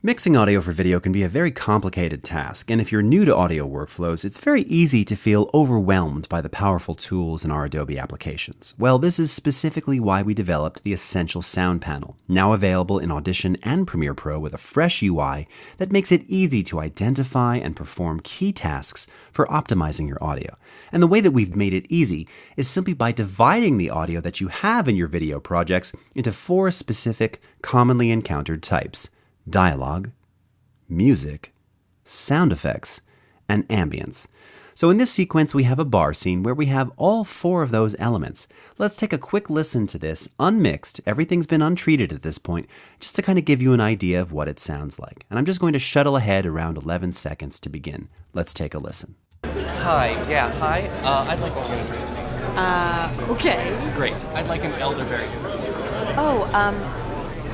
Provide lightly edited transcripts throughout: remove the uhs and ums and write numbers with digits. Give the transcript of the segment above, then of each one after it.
Mixing audio for video can be a very complicated task, and if you're new to audio workflows, it's very easy to feel overwhelmed by the powerful tools in our Adobe applications. Well, this is specifically why we developed the Essential Sound Panel, now available in Audition and Premiere Pro with a fresh UI that makes it easy to identify and perform key tasks for optimizing your audio. And the way that we've made it easy is simply by dividing the audio that you have in your video projects into 4 specific, commonly encountered types: dialogue, music, sound effects, and ambience. So in this sequence, we have a bar scene where we have all 4 of those elements. Let's take a quick listen to this, unmixed, everything's been untreated at this point, just to kind of give you an idea of what it sounds like. And I'm just going to shuttle ahead around 11 seconds to begin. Let's take a listen. Hi, I'd like to get a drink, please. Okay. Great, I'd like an elderberry.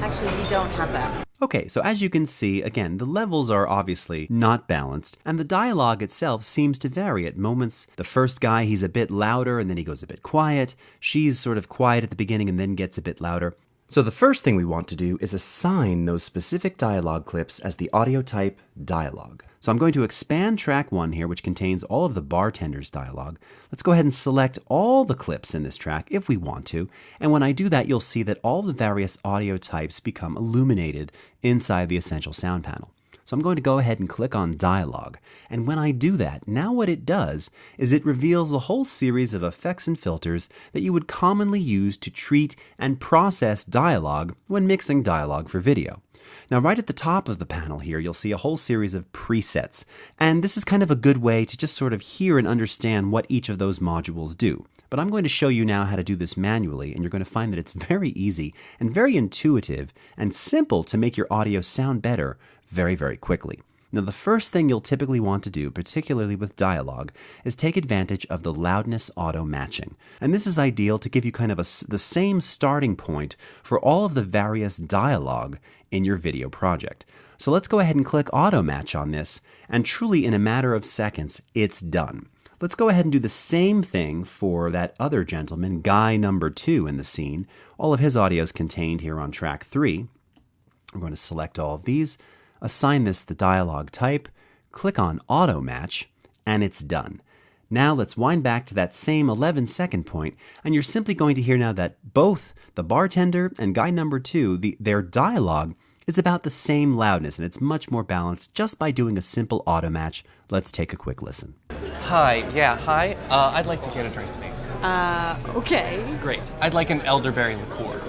Actually, we don't have that. Okay, so as you can see, again, the levels are obviously not balanced, and the dialogue itself seems to vary at moments. The first guy, he's a bit louder, and then he goes a bit quiet. She's sort of quiet at the beginning and then gets a bit louder. So the first thing we want to do is assign those specific dialogue clips as the audio type dialogue. So I'm going to expand track 1 here, which contains all of the bartender's dialogue. Let's go ahead and select all the clips in this track if we want to. And when I do that, you'll see that all the various audio types become illuminated inside the Essential Sound Panel. So I'm going to go ahead and click on dialogue. And when I do that, now what it does is it reveals a whole series of effects and filters that you would commonly use to treat and process dialogue when mixing dialogue for video. Now, right at the top of the panel here, you'll see a whole series of presets. And this is kind of a good way to just sort of hear and understand what each of those modules do. But I'm going to show you now how to do this manually, and you're going to find that it's very easy and very intuitive and simple to make your audio sound better very, very quickly. Now, the first thing you'll typically want to do, particularly with dialogue, is take advantage of the loudness auto matching. And this is ideal to give you kind of the same starting point for all of the various dialogue in your video project. So let's go ahead and click auto match on this, and truly in a matter of seconds, it's done. Let's go ahead and do the same thing for that other gentleman, guy number 2 in the scene. All of his audio is contained here on track 3. I'm going to select all of these, assign this the dialogue type, click on auto match, and it's done. Now let's wind back to that same 11-second point, and you're simply going to hear now that both the bartender and guy number 2, their dialogue is about the same loudness, and it's much more balanced just by doing a simple auto match. Let's take a quick listen. Hi, I'd like to get a drink, please. Okay. Great, I'd like an elderberry liqueur.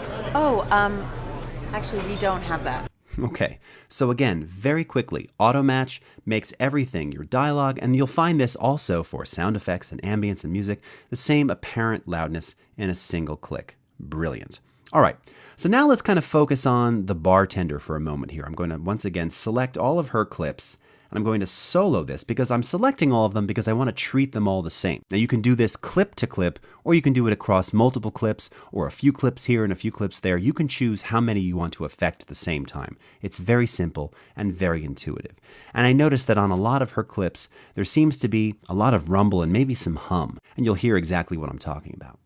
Actually, we don't have that. Okay, so again, very quickly, auto match makes everything your dialogue, and you'll find this also for sound effects and ambience and music, the same apparent loudness in a single click. Brilliant. All right, so now let's kind of focus on the bartender for a moment here. I'm going to once again select all of her clips, and I'm going to solo this because I'm selecting all of them because I want to treat them all the same. Now you can do this clip to clip, or you can do it across multiple clips, or a few clips here and a few clips there. You can choose how many you want to affect at the same time. It's very simple and very intuitive. And I noticed that on a lot of her clips, there seems to be a lot of rumble and maybe some hum, and you'll hear exactly what I'm talking about.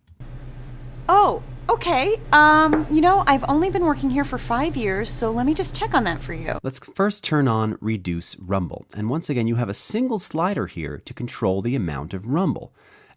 Oh, okay. I've only been working here for 5 years, so let me just check on that for you. Let's first turn on Reduce Rumble. And once again, you have a single slider here to control the amount of rumble.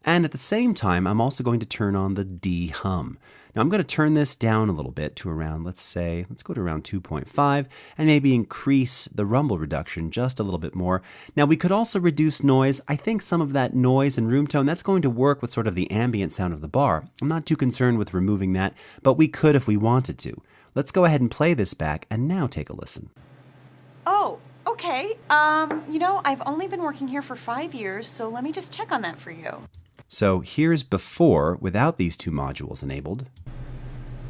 And at the same time, I'm also going to turn on the de-hum. Now I'm going to turn this down a little bit to around, let's go to around 2.5, and maybe increase the rumble reduction just a little bit more. Now we could also reduce noise. I think some of that noise and room tone, that's going to work with sort of the ambient sound of the bar. I'm not too concerned with removing that, but we could if we wanted to. Let's go ahead and play this back and now take a listen. Oh, okay. I've only been working here for 5 years, so let me just check on that for you. So here's before without these 2 modules enabled.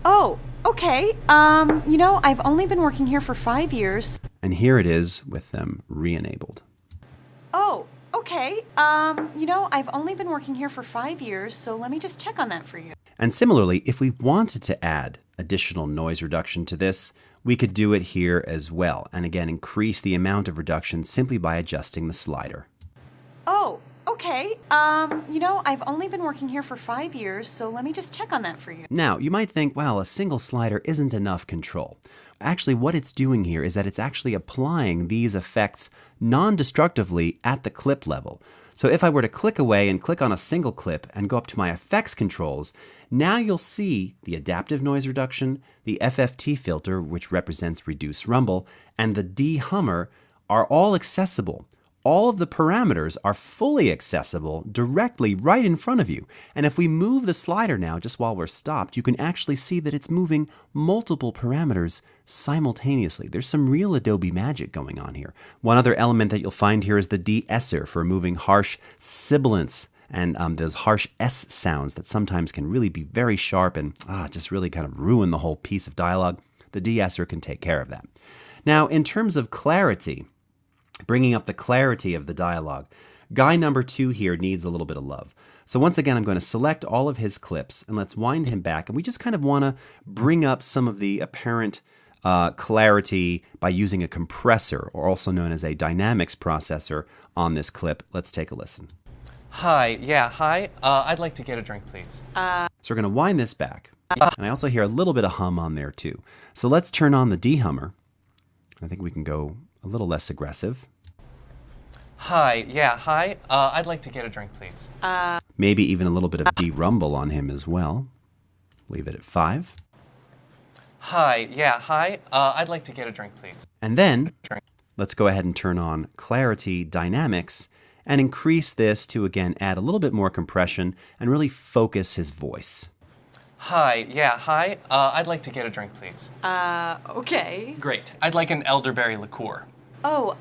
Oh, okay. I've only been working here for 5 years. And here it is with them re-enabled. Oh, okay. I've only been working here for 5 years, so let me just check on that for you. And similarly, if we wanted to add additional noise reduction to this, we could do it here as well. And again, increase the amount of reduction simply by adjusting the slider. Oh, okay. okay. I've only been working here for 5 years, so let me just check on that for you. Now, you might think, well, a single slider isn't enough control. Actually, what it's doing here is that it's actually applying these effects non-destructively at the clip level. So if I were to click away and click on a single clip and go up to my effects controls, now you'll see the adaptive noise reduction, the FFT filter, which represents reduce rumble, and the de-hummer are all accessible. All of the parameters are fully accessible directly right in front of you. And if we move the slider now, just while we're stopped, you can actually see that it's moving multiple parameters simultaneously. There's some real Adobe magic going on here. One other element that you'll find here is the de-esser for removing harsh sibilants and those harsh S sounds that sometimes can really be very sharp and just really kind of ruin the whole piece of dialogue. The de-esser can take care of that. Now, in terms of clarity, bringing up the clarity of the dialogue, guy number 2 here needs a little bit of love. So once again, I'm going to select all of his clips and let's wind him back. And we just kind of want to bring up some of the apparent clarity by using a compressor, or also known as a dynamics processor, on this clip. Let's take a listen. Hi, I'd like to get a drink, please. So we're going to wind this back. And I also hear a little bit of hum on there too. So let's turn on the de-hummer. I think we can go a little less aggressive. Hi, I'd like to get a drink, please. Maybe even a little bit of de-rumble on him as well. Leave it at 5. Hi, I'd like to get a drink, please. And then let's go ahead and turn on Clarity Dynamics and increase this to, again, add a little bit more compression and really focus his voice. Hi, I'd like to get a drink, please. Okay. Great. I'd like an elderberry liqueur. Oh,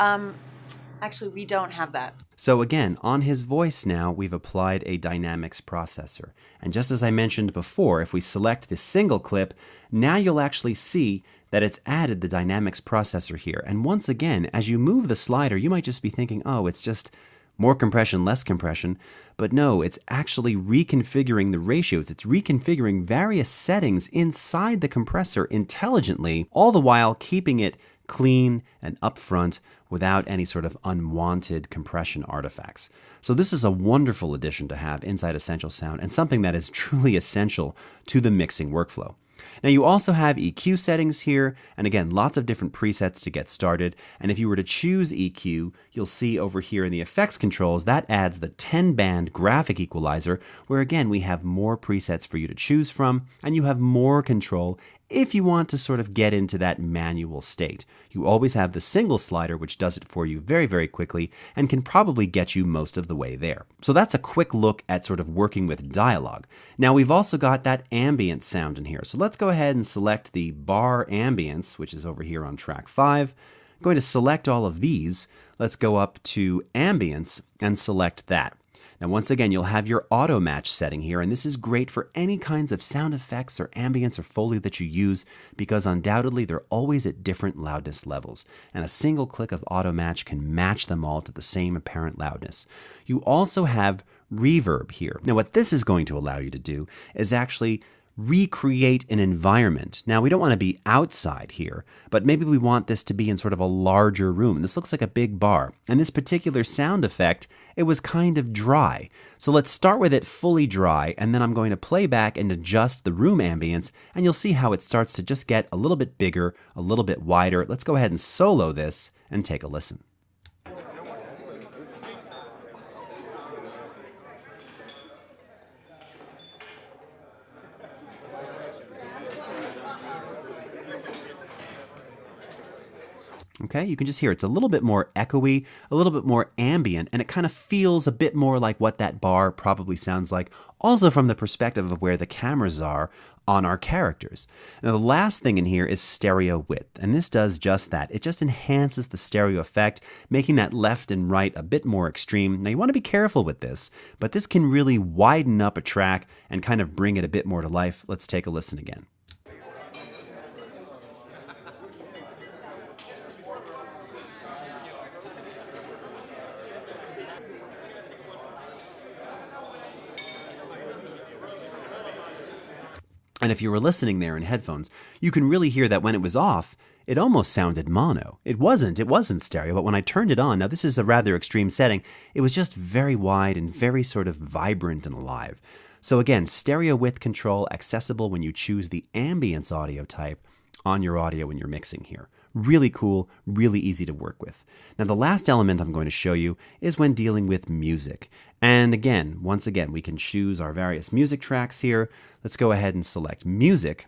actually, we don't have that. So again, on his voice now, we've applied a dynamics processor. And just as I mentioned before, if we select this single clip, now you'll actually see that it's added the dynamics processor here. And once again, as you move the slider, you might just be thinking, oh, it's just more compression, less compression. But no, it's actually reconfiguring the ratios. It's reconfiguring various settings inside the compressor intelligently, all the while keeping it clean and upfront without any sort of unwanted compression artifacts. So this is a wonderful addition to have inside Essential Sound and something that is truly essential to the mixing workflow. Now you also have EQ settings here, and again, lots of different presets to get started. And if you were to choose EQ, you'll see over here in the effects controls, that adds the 10-band graphic equalizer, where again, we have more presets for you to choose from, and you have more control if you want to sort of get into that manual state. You always have the single slider, which does it for you very, very quickly and can probably get you most of the way there. So that's a quick look at sort of working with dialogue. Now we've also got that ambient sound in here. So let's go ahead and select the bar ambience, which is over here on track 5. I'm going to select all of these. Let's go up to ambience and select that. Now, once again, you'll have your auto match setting here, and this is great for any kinds of sound effects or ambience or Foley that you use, because undoubtedly they're always at different loudness levels, and a single click of auto match can match them all to the same apparent loudness. You also have reverb here. Now, what this is going to allow you to do is actually recreate an environment. Now, we don't want to be outside here, but maybe we want this to be in sort of a larger room. This looks like a big bar. And this particular sound effect, it was kind of dry. So let's start with it fully dry, and then I'm going to play back and adjust the room ambience, and you'll see how it starts to just get a little bit bigger, a little bit wider. Let's go ahead and solo this and take a listen. Okay, you can just hear it's a little bit more echoey, a little bit more ambient, and it kind of feels a bit more like what that bar probably sounds like, also from the perspective of where the cameras are on our characters. Now, the last thing in here is stereo width, and this does just that. It just enhances the stereo effect, making that left and right a bit more extreme. Now, you want to be careful with this, but this can really widen up a track and kind of bring it a bit more to life. Let's take a listen again. And if you were listening there in headphones, you can really hear that when it was off, it almost sounded mono. It wasn't stereo, but when I turned it on, now this is a rather extreme setting, it was just very wide and very sort of vibrant and alive. So again, stereo width control accessible when you choose the ambience audio type on your audio when you're mixing here. Really cool, really easy to work with. Now the last element I'm going to show you is when dealing with music. And again, once again, we can choose our various music tracks here. Let's go ahead and select music.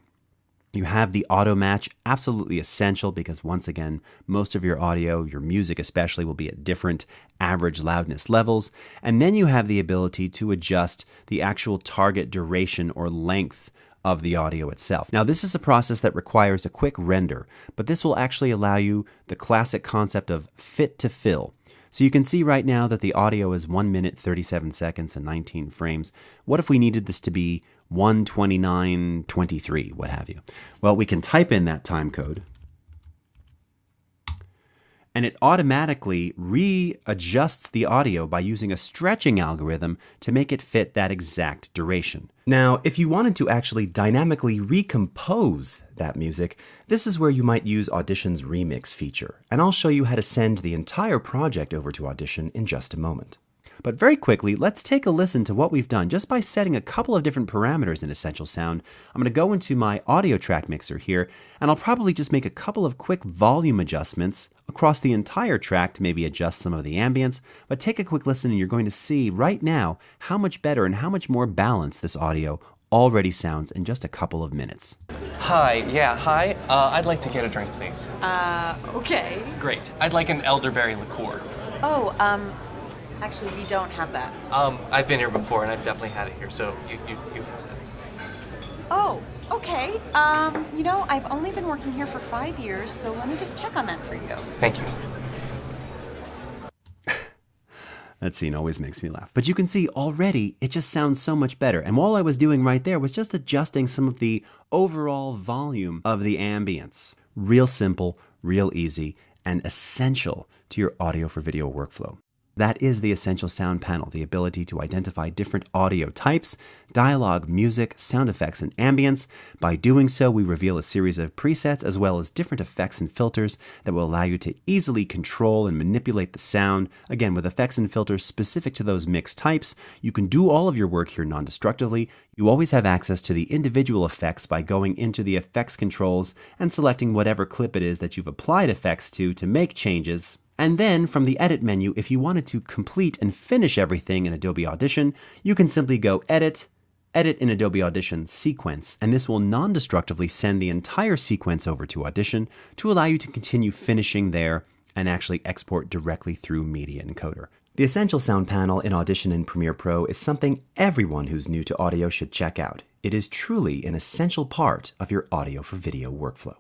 You have the auto match, absolutely essential because once again, most of your audio, your music especially, will be at different average loudness levels. And then you have the ability to adjust the actual target duration or length of the audio itself. Now this is a process that requires a quick render, but this will actually allow you the classic concept of fit to fill. So you can see right now that the audio is 1 minute, 37 seconds and 19 frames. What if we needed this to be 1:29:23, what have you? Well, we can type in that time code and it automatically readjusts the audio by using a stretching algorithm to make it fit that exact duration. Now, if you wanted to actually dynamically recompose that music, this is where you might use Audition's remix feature, and I'll show you how to send the entire project over to Audition in just a moment. But very quickly, let's take a listen to what we've done just by setting a couple of different parameters in Essential Sound. I'm going to go into my audio track mixer here, and I'll probably just make a couple of quick volume adjustments across the entire track to maybe adjust some of the ambience. But take a quick listen and you're going to see right now how much better and how much more balanced this audio already sounds in just a couple of minutes. Hi, I'd like to get a drink, please. Okay. Great. I'd like an elderberry liqueur. Oh, actually, we don't have that. I've been here before and I've definitely had it here, so you have that. Oh, okay. I've only been working here for 5 years, so let me just check on that for you. Thank you. That scene always makes me laugh. But you can see already it just sounds so much better. And all I was doing right there was just adjusting some of the overall volume of the ambience. Real simple, real easy, and essential to your audio for video workflow. That is the Essential Sound panel, the ability to identify different audio types, dialogue, music, sound effects, and ambience. By doing so, we reveal a series of presets as well as different effects and filters that will allow you to easily control and manipulate the sound. Again, with effects and filters specific to those mix types, you can do all of your work here non-destructively. You always have access to the individual effects by going into the effects controls and selecting whatever clip it is that you've applied effects to make changes. And then from the edit menu, if you wanted to complete and finish everything in Adobe Audition, you can simply go Edit, Edit in Adobe Audition Sequence, and this will non-destructively send the entire sequence over to Audition to allow you to continue finishing there and actually export directly through Media Encoder. The Essential Sound panel in Audition and Premiere Pro is something everyone who's new to audio should check out. It is truly an essential part of your audio for video workflow.